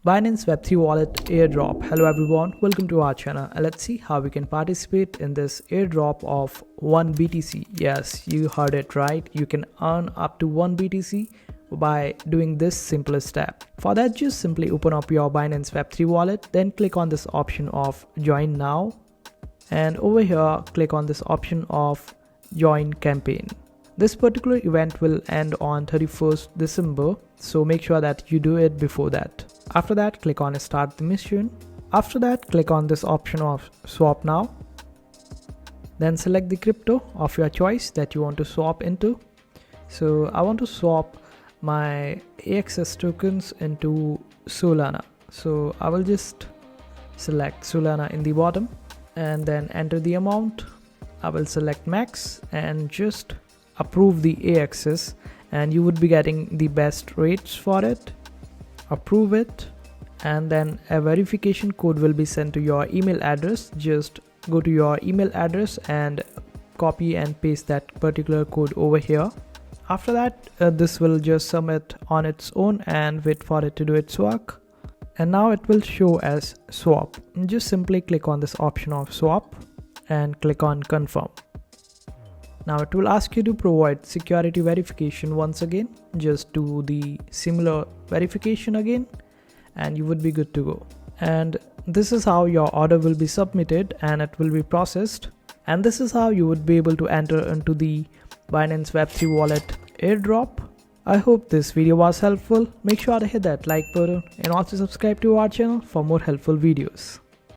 Binance Web3 Wallet Airdrop. Hello everyone, welcome to our channel and let's see how we can participate in this airdrop of 1 BTC. Yes, you heard it right. You can earn up to 1 BTC by doing this simple step. For that, just simply open up your Binance Web3 wallet, then click on this option of join now, and over here click on this option of join campaign. This particular event will end on 31st December, so make sure that you do it before that. After that, click on start the mission. After that, click on this option of swap now. Then select the crypto of your choice that you want to swap into. So I want to swap my AXS tokens into Solana. So I will just select Solana in the bottom and then enter the amount. I will select max and just approve the AXS, and you would be getting the best rates for it. Approve it, and then a verification code will be sent to your email address. Just go to your email address and copy and paste that particular code over here. After that, this will just submit on its own and wait for it to do its work. And now it will show as swap. Just simply click on this option of swap and click on confirm. Now it will ask you to provide security verification once again. Just do the similar verification again and you would be good to go. And this is how your order will be submitted and it will be processed. And this is how you would be able to enter into the Binance Web3 Wallet airdrop. I hope this video was helpful. Make sure to hit that like button and also subscribe to our channel for more helpful videos.